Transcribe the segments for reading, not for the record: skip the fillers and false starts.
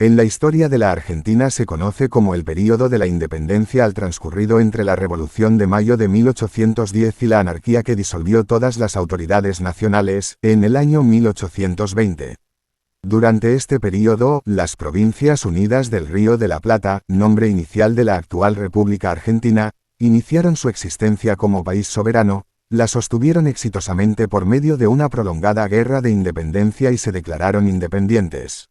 En la historia de la Argentina se conoce como el período de la independencia al transcurrido entre la Revolución de Mayo de 1810 y la anarquía que disolvió todas las autoridades nacionales, en el año 1820. Durante este período, las Provincias Unidas del Río de la Plata, nombre inicial de la actual República Argentina, iniciaron su existencia como país soberano, la sostuvieron exitosamente por medio de una prolongada guerra de independencia y se declararon independientes.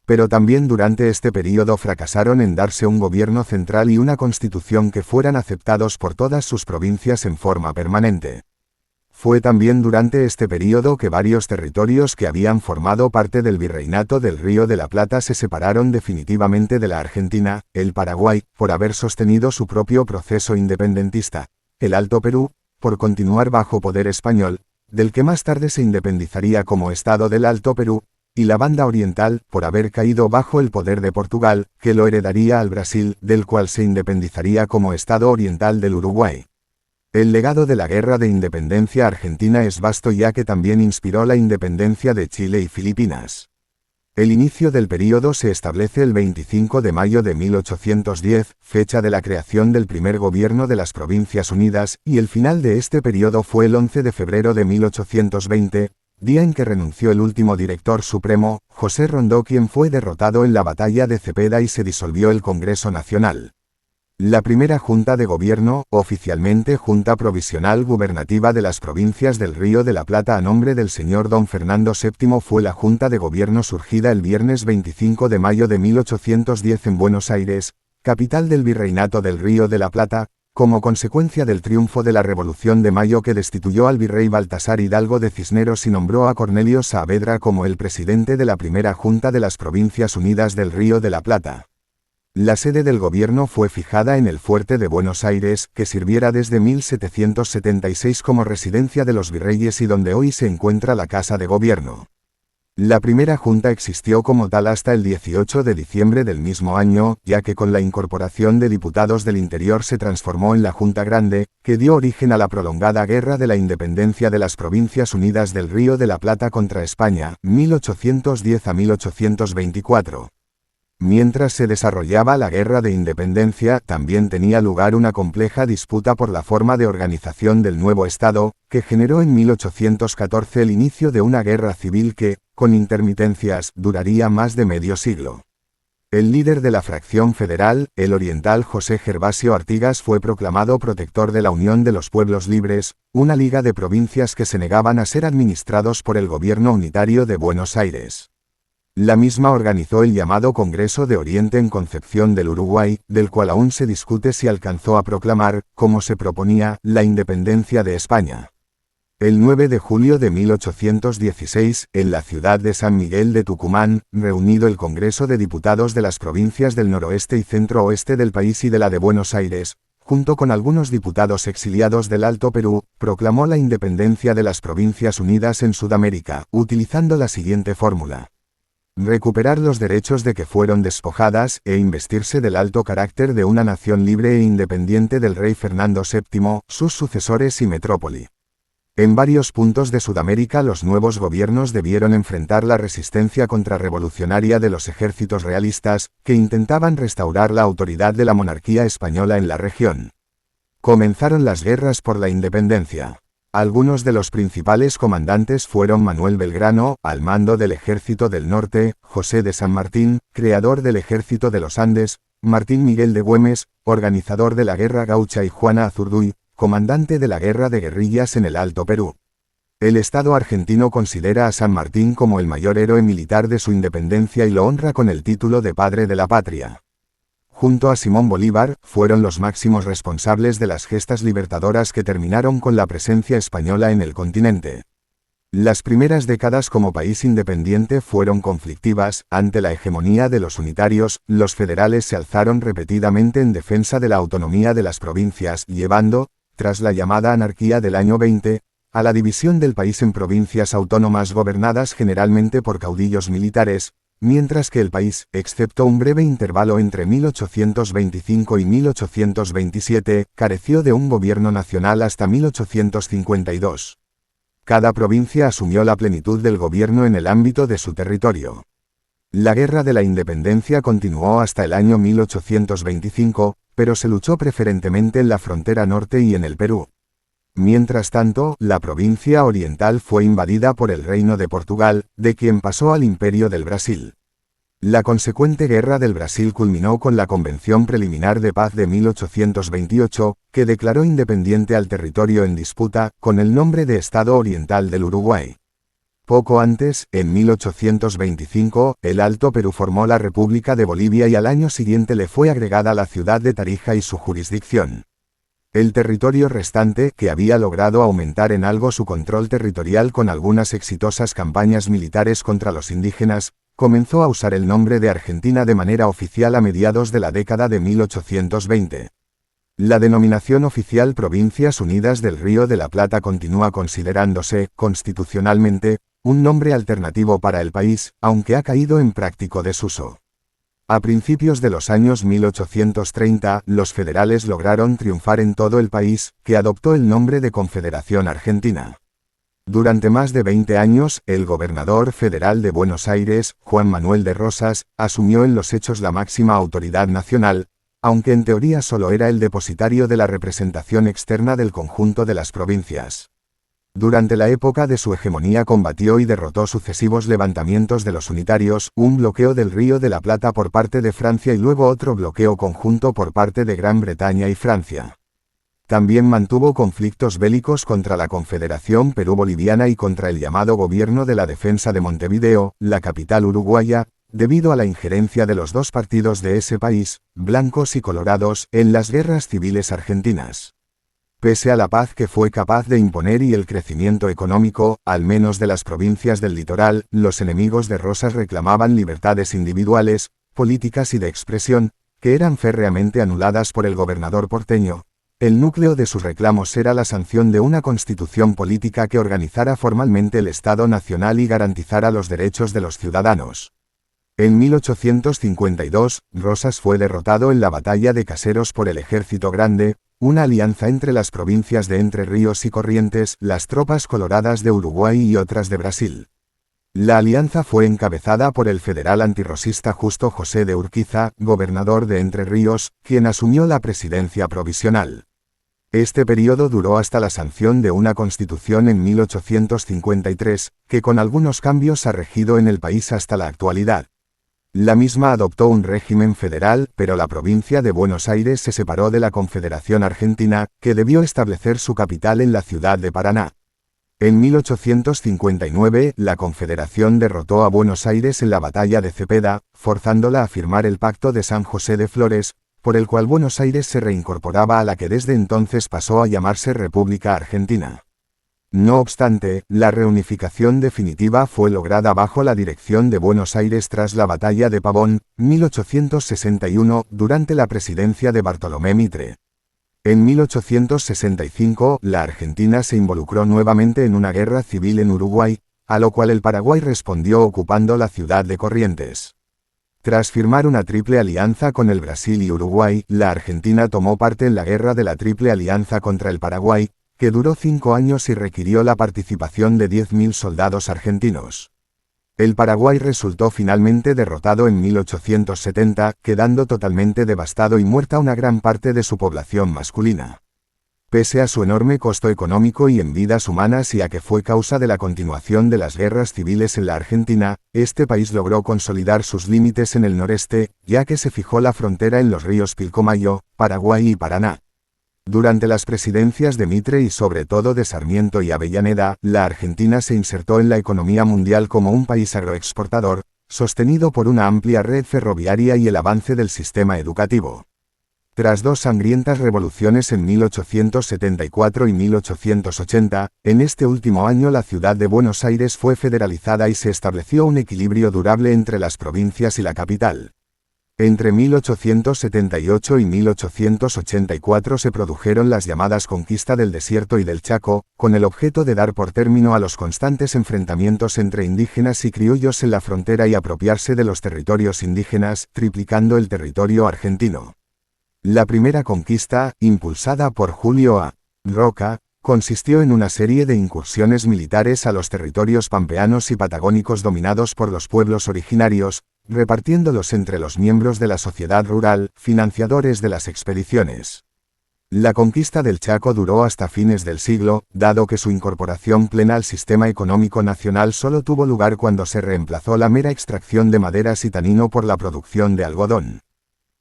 Pero también durante este período fracasaron en darse un gobierno central y una constitución que fueran aceptados por todas sus provincias en forma permanente. Fue también durante este período que varios territorios que habían formado parte del Virreinato del Río de la Plata se separaron definitivamente de la Argentina, el Paraguay, por haber sostenido su propio proceso independentista, el Alto Perú, por continuar bajo poder español, del que más tarde se independizaría como Estado del Alto Perú, y la Banda Oriental, por haber caído bajo el poder de Portugal, que lo heredaría al Brasil, del cual se independizaría como Estado Oriental del Uruguay. El legado de la Guerra de Independencia Argentina es vasto ya que también inspiró la independencia de Chile y Filipinas. El inicio del período se establece el 25 de mayo de 1810, fecha de la creación del primer gobierno de las Provincias Unidas, y el final de este período fue el 11 de febrero de 1820, día en que renunció el último director supremo, José Rondó, quien fue derrotado en la batalla de Cepeda y se disolvió el Congreso Nacional. La primera Junta de Gobierno, oficialmente Junta Provisional Gubernativa de las Provincias del Río de la Plata a nombre del señor don Fernando VII, fue la Junta de Gobierno surgida el viernes 25 de mayo de 1810 en Buenos Aires, capital del Virreinato del Río de la Plata, como consecuencia del triunfo de la Revolución de Mayo que destituyó al virrey Baltasar Hidalgo de Cisneros y nombró a Cornelio Saavedra como el presidente de la primera Junta de las Provincias Unidas del Río de la Plata. La sede del gobierno fue fijada en el fuerte de Buenos Aires, que sirviera desde 1776 como residencia de los virreyes y donde hoy se encuentra la Casa de Gobierno. La primera junta existió como tal hasta el 18 de diciembre del mismo año, ya que con la incorporación de diputados del interior se transformó en la Junta Grande, que dio origen a la prolongada Guerra de la Independencia de las Provincias Unidas del Río de la Plata contra España, 1810 a 1824. Mientras se desarrollaba la Guerra de Independencia, también tenía lugar una compleja disputa por la forma de organización del nuevo Estado, que generó en 1814 el inicio de una guerra civil que, con intermitencias, duraría más de medio siglo. El líder de la fracción federal, el oriental José Gervasio Artigas, fue proclamado protector de la Unión de los Pueblos Libres, una liga de provincias que se negaban a ser administrados por el gobierno unitario de Buenos Aires. La misma organizó el llamado Congreso de Oriente en Concepción del Uruguay, del cual aún se discute si alcanzó a proclamar, como se proponía, la independencia de España. El 9 de julio de 1816, en la ciudad de San Miguel de Tucumán, reunido el Congreso de Diputados de las provincias del noroeste y centro-oeste del país y de la de Buenos Aires, junto con algunos diputados exiliados del Alto Perú, proclamó la independencia de las Provincias Unidas en Sudamérica, utilizando la siguiente fórmula: recuperar los derechos de que fueron despojadas e investirse del alto carácter de una nación libre e independiente del rey Fernando VII, sus sucesores y metrópoli. En varios puntos de Sudamérica los nuevos gobiernos debieron enfrentar la resistencia contrarrevolucionaria de los ejércitos realistas, que intentaban restaurar la autoridad de la monarquía española en la región. Comenzaron las guerras por la independencia. Algunos de los principales comandantes fueron Manuel Belgrano, al mando del Ejército del Norte, José de San Martín, creador del Ejército de los Andes, Martín Miguel de Güemes, organizador de la Guerra Gaucha, y Juana Azurduy, comandante de la Guerra de Guerrillas en el Alto Perú. El Estado argentino considera a San Martín como el mayor héroe militar de su independencia y lo honra con el título de Padre de la Patria. Junto a Simón Bolívar, fueron los máximos responsables de las gestas libertadoras que terminaron con la presencia española en el continente. Las primeras décadas como país independiente fueron conflictivas. Ante la hegemonía de los unitarios, los federales se alzaron repetidamente en defensa de la autonomía de las provincias, llevando, tras la llamada anarquía del año 20, a la división del país en provincias autónomas gobernadas generalmente por caudillos militares, mientras que el país, excepto un breve intervalo entre 1825 y 1827, careció de un gobierno nacional hasta 1852. Cada provincia asumió la plenitud del gobierno en el ámbito de su territorio. La Guerra de la Independencia continuó hasta el año 1825, pero se luchó preferentemente en la frontera norte y en el Perú. Mientras tanto, la provincia oriental fue invadida por el Reino de Portugal, de quien pasó al Imperio del Brasil. La consecuente Guerra del Brasil culminó con la Convención Preliminar de Paz de 1828, que declaró independiente al territorio en disputa, con el nombre de Estado Oriental del Uruguay. Poco antes, en 1825, el Alto Perú formó la República de Bolivia y al año siguiente le fue agregada la ciudad de Tarija y su jurisdicción. El territorio restante, que había logrado aumentar en algo su control territorial con algunas exitosas campañas militares contra los indígenas, comenzó a usar el nombre de Argentina de manera oficial a mediados de la década de 1820. La denominación oficial Provincias Unidas del Río de la Plata continúa considerándose, constitucionalmente, un nombre alternativo para el país, aunque ha caído en práctico desuso. A principios de los años 1830, los federales lograron triunfar en todo el país, que adoptó el nombre de Confederación Argentina. Durante más de 20 años, el gobernador federal de Buenos Aires, Juan Manuel de Rosas, asumió en los hechos la máxima autoridad nacional, aunque en teoría solo era el depositario de la representación externa del conjunto de las provincias. Durante la época de su hegemonía combatió y derrotó sucesivos levantamientos de los unitarios, un bloqueo del Río de la Plata por parte de Francia y luego otro bloqueo conjunto por parte de Gran Bretaña y Francia. También mantuvo conflictos bélicos contra la Confederación Perú-Boliviana y contra el llamado Gobierno de la Defensa de Montevideo, la capital uruguaya, debido a la injerencia de los dos partidos de ese país, blancos y colorados, en las guerras civiles argentinas. Pese a la paz que fue capaz de imponer y el crecimiento económico, al menos de las provincias del litoral, los enemigos de Rosas reclamaban libertades individuales, políticas y de expresión, que eran férreamente anuladas por el gobernador porteño. El núcleo de sus reclamos era la sanción de una constitución política que organizara formalmente el Estado Nacional y garantizara los derechos de los ciudadanos. En 1852, Rosas fue derrotado en la batalla de Caseros por el Ejército Grande, una alianza entre las provincias de Entre Ríos y Corrientes, las tropas coloradas de Uruguay y otras de Brasil. La alianza fue encabezada por el federal antirrosista Justo José de Urquiza, gobernador de Entre Ríos, quien asumió la presidencia provisional. Este periodo duró hasta la sanción de una constitución en 1853, que con algunos cambios ha regido en el país hasta la actualidad. La misma adoptó un régimen federal, pero la provincia de Buenos Aires se separó de la Confederación Argentina, que debió establecer su capital en la ciudad de Paraná. En 1859, la Confederación derrotó a Buenos Aires en la batalla de Cepeda, forzándola a firmar el Pacto de San José de Flores, por el cual Buenos Aires se reincorporaba a la que desde entonces pasó a llamarse República Argentina. No obstante, la reunificación definitiva fue lograda bajo la dirección de Buenos Aires tras la Batalla de Pavón, 1861, durante la presidencia de Bartolomé Mitre. En 1865, la Argentina se involucró nuevamente en una guerra civil en Uruguay, a lo cual el Paraguay respondió ocupando la ciudad de Corrientes. Tras firmar una triple alianza con el Brasil y Uruguay, la Argentina tomó parte en la guerra de la Triple Alianza contra el Paraguay, que duró 5 años y requirió la participación de 10.000 soldados argentinos. El Paraguay resultó finalmente derrotado en 1870, quedando totalmente devastado y muerta una gran parte de su población masculina. Pese a su enorme costo económico y en vidas humanas y a que fue causa de la continuación de las guerras civiles en la Argentina, este país logró consolidar sus límites en el noreste, ya que se fijó la frontera en los ríos Pilcomayo, Paraguay y Paraná. Durante las presidencias de Mitre y sobre todo de Sarmiento y Avellaneda, la Argentina se insertó en la economía mundial como un país agroexportador, sostenido por una amplia red ferroviaria y el avance del sistema educativo. Tras 2 sangrientas revoluciones en 1874 y 1880, en este último año la ciudad de Buenos Aires fue federalizada y se estableció un equilibrio durable entre las provincias y la capital. Entre 1878 y 1884 se produjeron las llamadas Conquista del Desierto y del Chaco, con el objeto de dar por término a los constantes enfrentamientos entre indígenas y criollos en la frontera y apropiarse de los territorios indígenas, triplicando el territorio argentino. La primera conquista, impulsada por Julio A. Roca, consistió en una serie de incursiones militares a los territorios pampeanos y patagónicos dominados por los pueblos originarios, repartiéndolos entre los miembros de la sociedad rural, financiadores de las expediciones. La conquista del Chaco duró hasta fines del siglo, dado que su incorporación plena al sistema económico nacional solo tuvo lugar cuando se reemplazó la mera extracción de maderas y tanino por la producción de algodón.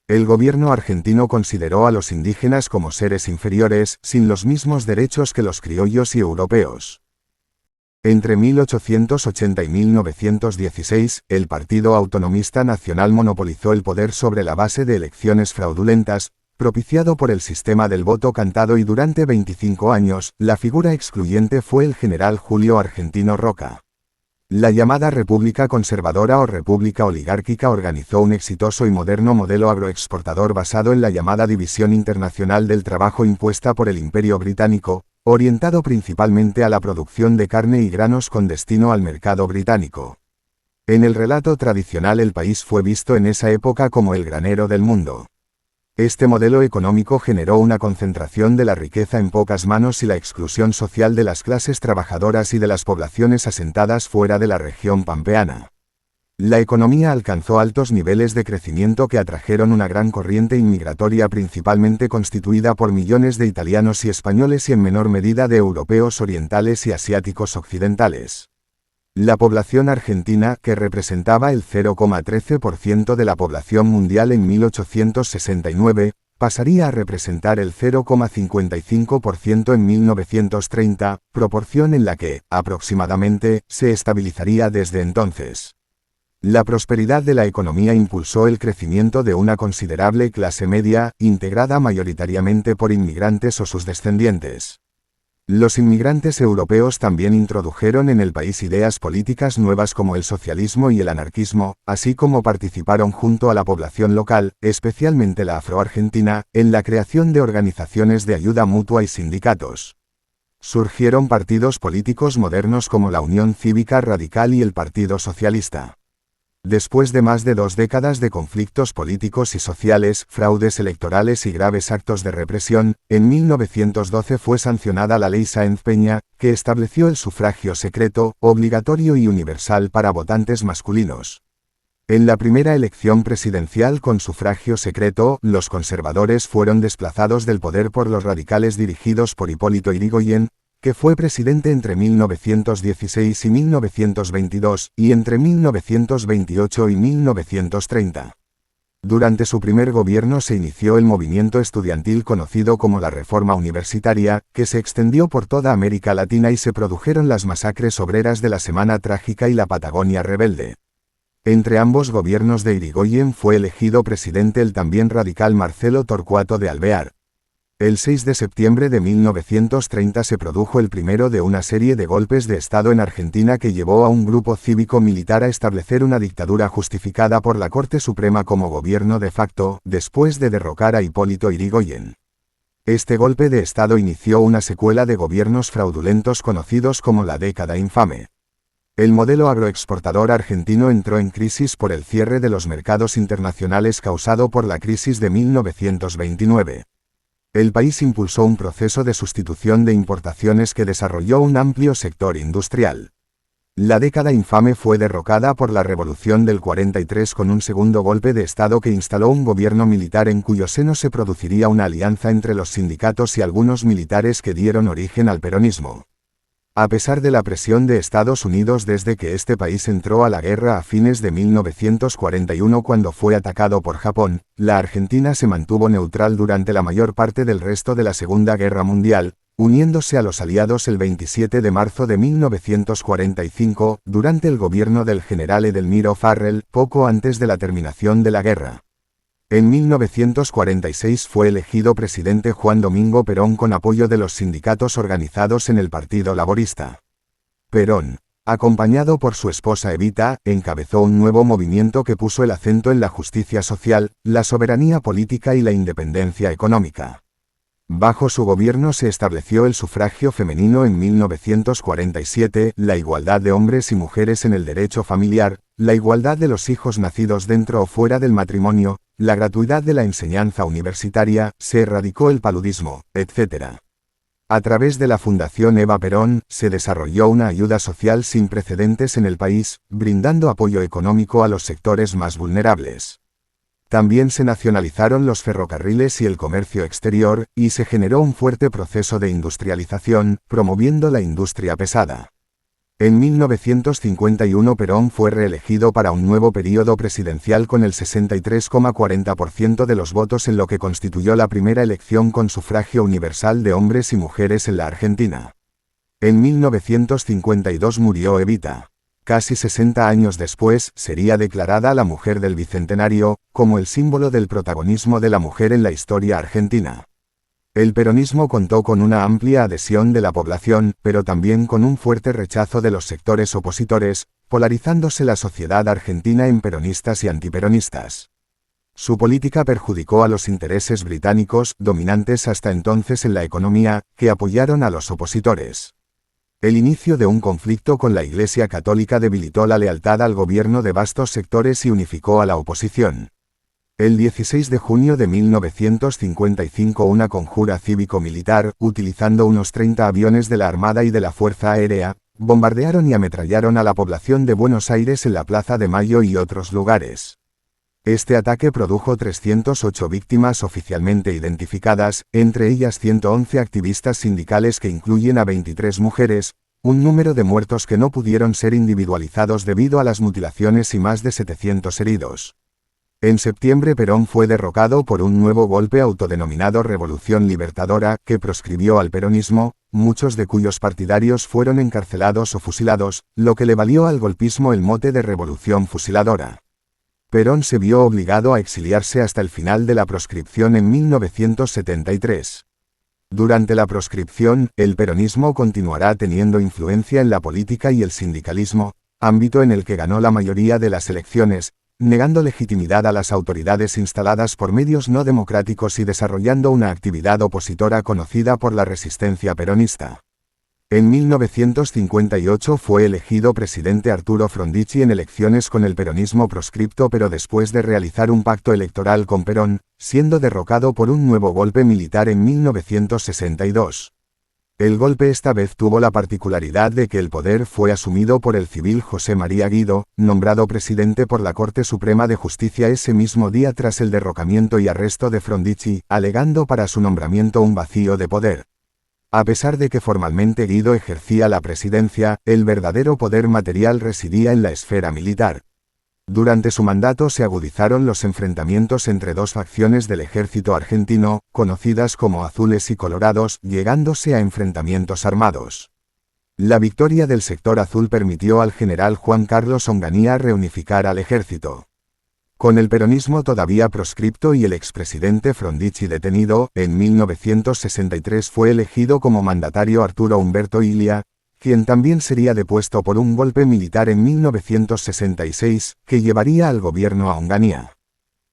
El gobierno argentino consideró a los indígenas como seres inferiores, sin los mismos derechos que los criollos y europeos. Entre 1880 y 1916, el Partido Autonomista Nacional monopolizó el poder sobre la base de elecciones fraudulentas, propiciado por el sistema del voto cantado, y durante 25 años, la figura excluyente fue el general Julio Argentino Roca. La llamada República Conservadora o República Oligárquica organizó un exitoso y moderno modelo agroexportador basado en la llamada División Internacional del Trabajo impuesta por el Imperio Británico, orientado principalmente a la producción de carne y granos con destino al mercado británico. En el relato tradicional, el país fue visto en esa época como el granero del mundo. Este modelo económico generó una concentración de la riqueza en pocas manos y la exclusión social de las clases trabajadoras y de las poblaciones asentadas fuera de la región pampeana. La economía alcanzó altos niveles de crecimiento que atrajeron una gran corriente inmigratoria, principalmente constituida por millones de italianos y españoles y en menor medida de europeos orientales y asiáticos occidentales. La población argentina, que representaba el 0,13% de la población mundial en 1869, pasaría a representar el 0,55% en 1930, proporción en la que, aproximadamente, se estabilizaría desde entonces. La prosperidad de la economía impulsó el crecimiento de una considerable clase media, integrada mayoritariamente por inmigrantes o sus descendientes. Los inmigrantes europeos también introdujeron en el país ideas políticas nuevas como el socialismo y el anarquismo, así como participaron junto a la población local, especialmente la afroargentina, en la creación de organizaciones de ayuda mutua y sindicatos. Surgieron partidos políticos modernos como la Unión Cívica Radical y el Partido Socialista. Después de más de 2 décadas de conflictos políticos y sociales, fraudes electorales y graves actos de represión, en 1912 fue sancionada la Ley Sáenz Peña, que estableció el sufragio secreto, obligatorio y universal para votantes masculinos. En la primera elección presidencial con sufragio secreto, los conservadores fueron desplazados del poder por los radicales dirigidos por Hipólito Yrigoyen, que fue presidente entre 1916 y 1922, y entre 1928 y 1930. Durante su primer gobierno se inició el movimiento estudiantil conocido como la Reforma Universitaria, que se extendió por toda América Latina y se produjeron las masacres obreras de la Semana Trágica y la Patagonia Rebelde. Entre ambos gobiernos de Yrigoyen fue elegido presidente el también radical Marcelo Torcuato de Alvear. El 6 de septiembre de 1930 se produjo el primero de una serie de golpes de Estado en Argentina que llevó a un grupo cívico-militar a establecer una dictadura justificada por la Corte Suprema como gobierno de facto, después de derrocar a Hipólito Yrigoyen. Este golpe de Estado inició una secuela de gobiernos fraudulentos conocidos como la década infame. El modelo agroexportador argentino entró en crisis por el cierre de los mercados internacionales causado por la crisis de 1929. El país impulsó un proceso de sustitución de importaciones que desarrolló un amplio sector industrial. La década infame fue derrocada por la Revolución del 43 con un segundo golpe de Estado que instaló un gobierno militar en cuyo seno se produciría una alianza entre los sindicatos y algunos militares que dieron origen al peronismo. A pesar de la presión de Estados Unidos desde que este país entró a la guerra a fines de 1941 cuando fue atacado por Japón, la Argentina se mantuvo neutral durante la mayor parte del resto de la Segunda Guerra Mundial, uniéndose a los aliados el 27 de marzo de 1945, durante el gobierno del general Edelmiro Farrell, poco antes de la terminación de la guerra. En 1946 fue elegido presidente Juan Domingo Perón con apoyo de los sindicatos organizados en el Partido Laborista. Perón, acompañado por su esposa Evita, encabezó un nuevo movimiento que puso el acento en la justicia social, la soberanía política y la independencia económica. Bajo su gobierno se estableció el sufragio femenino en 1947, la igualdad de hombres y mujeres en el derecho familiar, la igualdad de los hijos nacidos dentro o fuera del matrimonio, la gratuidad de la enseñanza universitaria, se erradicó el paludismo, etc. A través de la Fundación Eva Perón, se desarrolló una ayuda social sin precedentes en el país, brindando apoyo económico a los sectores más vulnerables. También se nacionalizaron los ferrocarriles y el comercio exterior, y se generó un fuerte proceso de industrialización, promoviendo la industria pesada. En 1951 Perón fue reelegido para un nuevo período presidencial con el 63,40% de los votos en lo que constituyó la primera elección con sufragio universal de hombres y mujeres en la Argentina. En 1952 murió Evita. Casi 60 años después, sería declarada la Mujer del Bicentenario, como el símbolo del protagonismo de la mujer en la historia argentina. El peronismo contó con una amplia adhesión de la población, pero también con un fuerte rechazo de los sectores opositores, polarizándose la sociedad argentina en peronistas y antiperonistas. Su política perjudicó a los intereses británicos, dominantes hasta entonces en la economía, que apoyaron a los opositores. El inicio de un conflicto con la Iglesia Católica debilitó la lealtad al gobierno de vastos sectores y unificó a la oposición. El 16 de junio de 1955 una conjura cívico-militar, utilizando unos 30 aviones de la Armada y de la Fuerza Aérea, bombardearon y ametrallaron a la población de Buenos Aires en la Plaza de Mayo y otros lugares. Este ataque produjo 308 víctimas oficialmente identificadas, entre ellas 111 activistas sindicales que incluyen a 23 mujeres, un número de muertos que no pudieron ser individualizados debido a las mutilaciones y más de 700 heridos. En septiembre Perón fue derrocado por un nuevo golpe autodenominado Revolución Libertadora, que proscribió al peronismo, muchos de cuyos partidarios fueron encarcelados o fusilados, lo que le valió al golpismo el mote de Revolución Fusiladora. Perón se vio obligado a exiliarse hasta el final de la proscripción en 1973. Durante la proscripción, el peronismo continuará teniendo influencia en la política y el sindicalismo, ámbito en el que ganó la mayoría de las elecciones, negando legitimidad a las autoridades instaladas por medios no democráticos y desarrollando una actividad opositora conocida por la resistencia peronista. En 1958 fue elegido presidente Arturo Frondizi en elecciones con el peronismo proscripto, pero después de realizar un pacto electoral con Perón, siendo derrocado por un nuevo golpe militar en 1962. El golpe esta vez tuvo la particularidad de que el poder fue asumido por el civil José María Guido, nombrado presidente por la Corte Suprema de Justicia ese mismo día tras el derrocamiento y arresto de Frondizi, alegando para su nombramiento un vacío de poder. A pesar de que formalmente Guido ejercía la presidencia, el verdadero poder material residía en la esfera militar. Durante su mandato se agudizaron los enfrentamientos entre dos facciones del ejército argentino, conocidas como azules y colorados, llegándose a enfrentamientos armados. La victoria del sector azul permitió al general Juan Carlos Onganía reunificar al ejército. Con el peronismo todavía proscripto y el expresidente Frondizi detenido, en 1963 fue elegido como mandatario Arturo Umberto Illia, quien también sería depuesto por un golpe militar en 1966, que llevaría al gobierno a Onganía.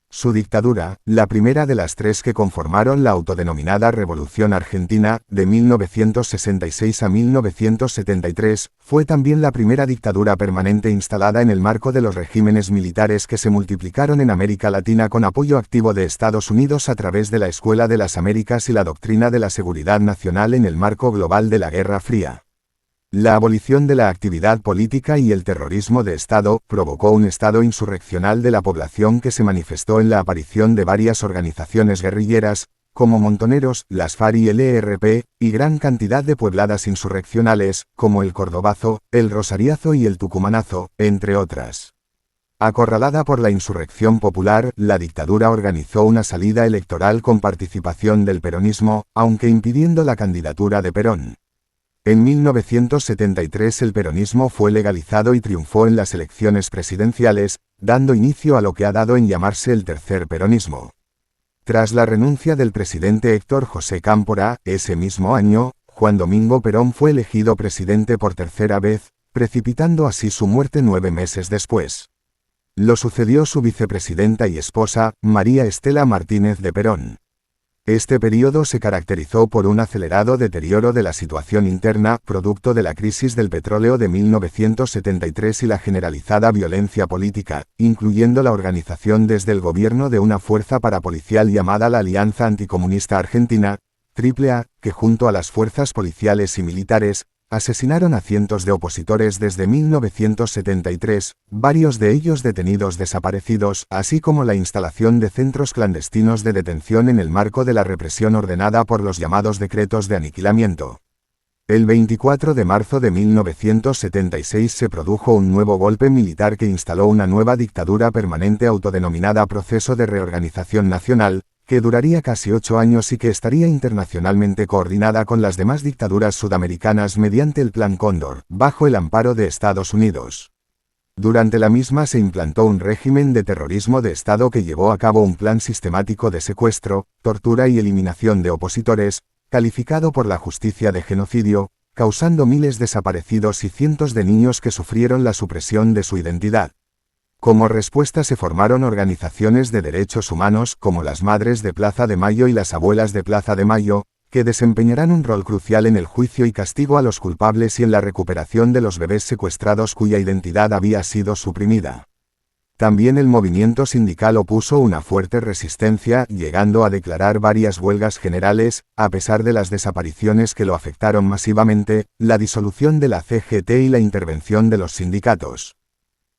Su dictadura, la primera de las tres que conformaron la autodenominada Revolución Argentina, de 1966 a 1973, fue también la primera dictadura permanente instalada en el marco de los regímenes militares que se multiplicaron en América Latina con apoyo activo de Estados Unidos a través de la Escuela de las Américas y la doctrina de la seguridad nacional en el marco global de la Guerra Fría. La abolición de la actividad política y el terrorismo de Estado provocó un estado insurreccional de la población que se manifestó en la aparición de varias organizaciones guerrilleras, como Montoneros, las FARC y el ERP, y gran cantidad de puebladas insurreccionales, como el Cordobazo, el Rosariazo y el Tucumanazo, entre otras. Acorralada por la insurrección popular, la dictadura organizó una salida electoral con participación del peronismo, aunque impidiendo la candidatura de Perón. En 1973 el peronismo fue legalizado y triunfó en las elecciones presidenciales, dando inicio a lo que ha dado en llamarse el tercer peronismo. Tras la renuncia del presidente Héctor José Cámpora, ese mismo año, Juan Domingo Perón fue elegido presidente por tercera vez, precipitando así su muerte 9 meses después. Lo sucedió su vicepresidenta y esposa, María Estela Martínez de Perón. Este período se caracterizó por un acelerado deterioro de la situación interna, producto de la crisis del petróleo de 1973 y la generalizada violencia política, incluyendo la organización desde el gobierno de una fuerza parapolicial llamada la Alianza Anticomunista Argentina, AAA, que junto a las fuerzas policiales y militares, asesinaron a cientos de opositores desde 1973, varios de ellos detenidos desaparecidos, así como la instalación de centros clandestinos de detención en el marco de la represión ordenada por los llamados decretos de aniquilamiento. El 24 de marzo de 1976 se produjo un nuevo golpe militar que instaló una nueva dictadura permanente autodenominada Proceso de Reorganización Nacional, que duraría casi 8 años y que estaría internacionalmente coordinada con las demás dictaduras sudamericanas mediante el Plan Cóndor, bajo el amparo de Estados Unidos. Durante la misma se implantó un régimen de terrorismo de Estado que llevó a cabo un plan sistemático de secuestro, tortura y eliminación de opositores, calificado por la justicia de genocidio, causando miles desaparecidos y cientos de niños que sufrieron la supresión de su identidad. Como respuesta se formaron organizaciones de derechos humanos como las Madres de Plaza de Mayo y las Abuelas de Plaza de Mayo, que desempeñarán un rol crucial en el juicio y castigo a los culpables y en la recuperación de los bebés secuestrados cuya identidad había sido suprimida. También el movimiento sindical opuso una fuerte resistencia, llegando a declarar varias huelgas generales, a pesar de las desapariciones que lo afectaron masivamente, la disolución de la CGT y la intervención de los sindicatos.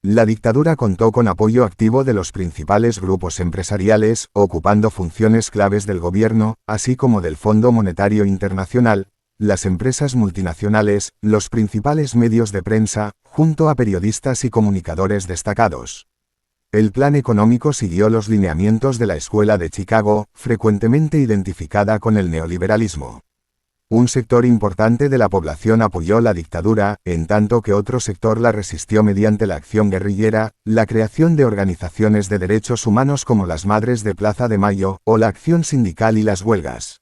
La dictadura contó con apoyo activo de los principales grupos empresariales, ocupando funciones claves del gobierno, así como del Fondo Monetario Internacional, las empresas multinacionales, los principales medios de prensa, junto a periodistas y comunicadores destacados. El plan económico siguió los lineamientos de la Escuela de Chicago, frecuentemente identificada con el neoliberalismo. Un sector importante de la población apoyó la dictadura, en tanto que otro sector la resistió mediante la acción guerrillera, la creación de organizaciones de derechos humanos como las Madres de Plaza de Mayo, o la acción sindical y las huelgas.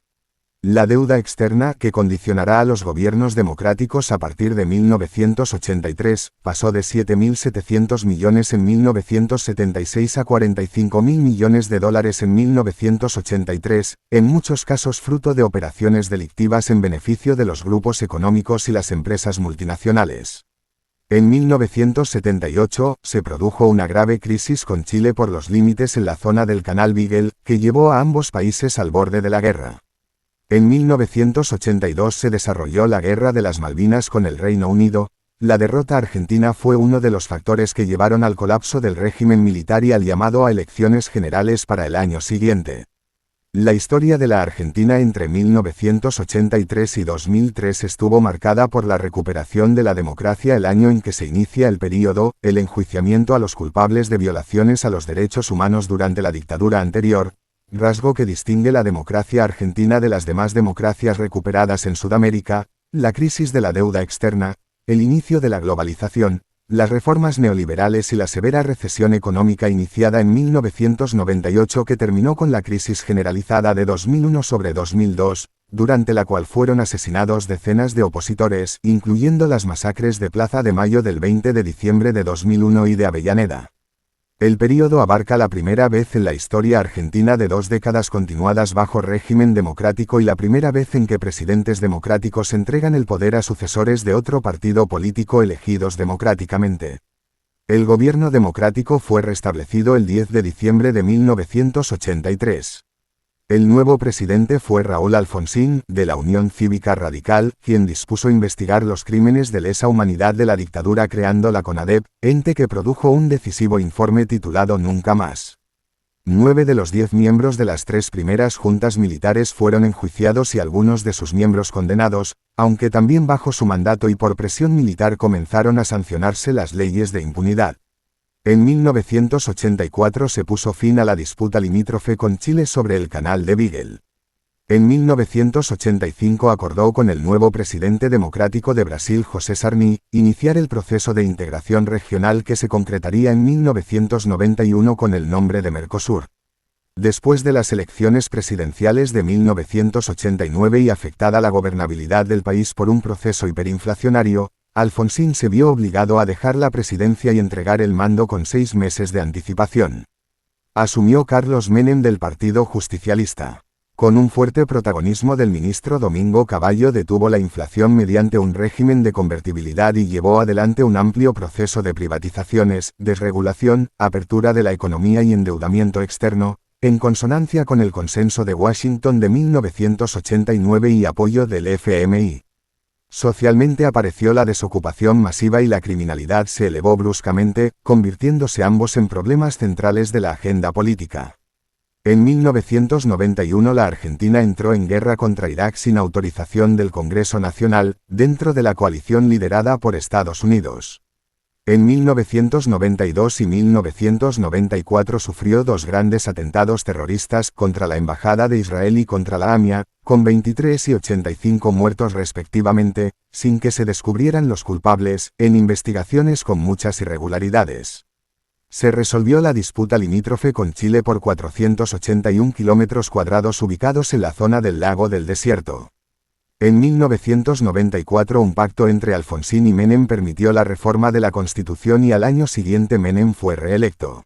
La deuda externa, que condicionará a los gobiernos democráticos a partir de 1983, pasó de 7.700 millones en 1976 a 45.000 millones de dólares en 1983, en muchos casos fruto de operaciones delictivas en beneficio de los grupos económicos y las empresas multinacionales. En 1978, se produjo una grave crisis con Chile por los límites en la zona del Canal Beagle, que llevó a ambos países al borde de la guerra. En 1982 se desarrolló la Guerra de las Malvinas con el Reino Unido. La derrota argentina fue uno de los factores que llevaron al colapso del régimen militar y al llamado a elecciones generales para el año siguiente. La historia de la Argentina entre 1983 y 2003 estuvo marcada por la recuperación de la democracia el año en que se inicia el período, el enjuiciamiento a los culpables de violaciones a los derechos humanos durante la dictadura anterior, rasgo que distingue la democracia argentina de las demás democracias recuperadas en Sudamérica, la crisis de la deuda externa, el inicio de la globalización, las reformas neoliberales y la severa recesión económica iniciada en 1998 que terminó con la crisis generalizada de 2001 sobre 2002, durante la cual fueron asesinados decenas de opositores, incluyendo las masacres de Plaza de Mayo del 20 de diciembre de 2001 y de Avellaneda. El período abarca la primera vez en la historia argentina de 2 décadas continuadas bajo régimen democrático y la primera vez en que presidentes democráticos entregan el poder a sucesores de otro partido político elegidos democráticamente. El gobierno democrático fue restablecido el 10 de diciembre de 1983. El nuevo presidente fue Raúl Alfonsín, de la Unión Cívica Radical, quien dispuso investigar los crímenes de lesa humanidad de la dictadura creando la CONADEP, ente que produjo un decisivo informe titulado Nunca Más. 9 de los 10 miembros de las 3 primeras juntas militares fueron enjuiciados y algunos de sus miembros condenados, aunque también bajo su mandato y por presión militar comenzaron a sancionarse las leyes de impunidad. En 1984 se puso fin a la disputa limítrofe con Chile sobre el Canal de Beagle. En 1985 acordó con el nuevo presidente democrático de Brasil José Sarney, iniciar el proceso de integración regional que se concretaría en 1991 con el nombre de Mercosur. Después de las elecciones presidenciales de 1989 y afectada la gobernabilidad del país por un proceso hiperinflacionario, Alfonsín se vio obligado a dejar la presidencia y entregar el mando con 6 meses de anticipación. Asumió Carlos Menem del Partido Justicialista. Con un fuerte protagonismo del ministro Domingo Cavallo detuvo la inflación mediante un régimen de convertibilidad y llevó adelante un amplio proceso de privatizaciones, desregulación, apertura de la economía y endeudamiento externo, en consonancia con el Consenso de Washington de 1989 y apoyo del FMI. Socialmente apareció la desocupación masiva y la criminalidad se elevó bruscamente, convirtiéndose ambos en problemas centrales de la agenda política. En 1991 la Argentina entró en guerra contra Irak sin autorización del Congreso Nacional, dentro de la coalición liderada por Estados Unidos. En 1992 y 1994 sufrió dos grandes atentados terroristas contra la Embajada de Israel y contra la AMIA, con 23 y 85 muertos respectivamente, sin que se descubrieran los culpables, en investigaciones con muchas irregularidades. Se resolvió la disputa limítrofe con Chile por 481 kilómetros cuadrados ubicados en la zona del Lago del Desierto. En 1994 un pacto entre Alfonsín y Menem permitió la reforma de la Constitución y al año siguiente Menem fue reelecto.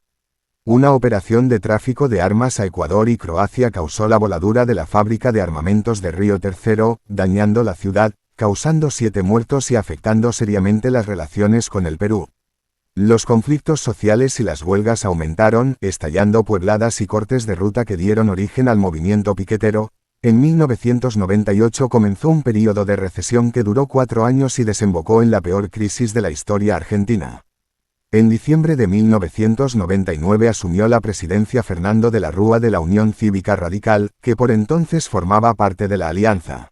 Una operación de tráfico de armas a Ecuador y Croacia causó la voladura de la fábrica de armamentos de Río Tercero, dañando la ciudad, causando 7 muertos y afectando seriamente las relaciones con el Perú. Los conflictos sociales y las huelgas aumentaron, estallando puebladas y cortes de ruta que dieron origen al movimiento piquetero. En 1998 comenzó un período de recesión que duró 4 años y desembocó en la peor crisis de la historia argentina. En diciembre de 1999 asumió la presidencia Fernando de la Rúa de la Unión Cívica Radical, que por entonces formaba parte de la alianza.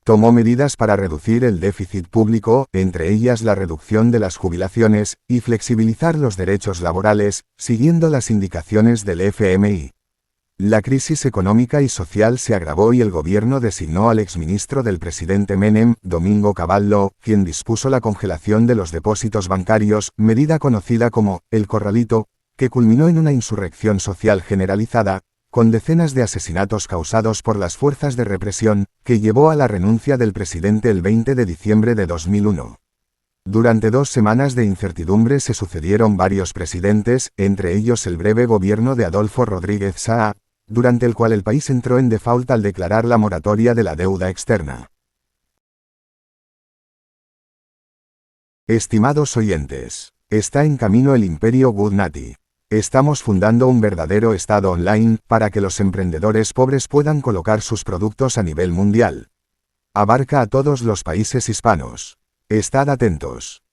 Tomó medidas para reducir el déficit público, entre ellas la reducción de las jubilaciones, y flexibilizar los derechos laborales, siguiendo las indicaciones del FMI. La crisis económica y social se agravó y el gobierno designó al exministro del presidente Menem, Domingo Cavallo, quien dispuso la congelación de los depósitos bancarios, medida conocida como el Corralito, que culminó en una insurrección social generalizada, con decenas de asesinatos causados por las fuerzas de represión, que llevó a la renuncia del presidente el 20 de diciembre de 2001. Durante 2 semanas de incertidumbre se sucedieron varios presidentes, entre ellos el breve gobierno de Adolfo Rodríguez Saá, durante el cual el país entró en default al declarar la moratoria de la deuda externa. Estimados oyentes, está en camino el Imperio Good-Nati. Estamos fundando un verdadero estado online para que los emprendedores pobres puedan colocar sus productos a nivel mundial. Abarca a todos los países hispanos. Estad atentos.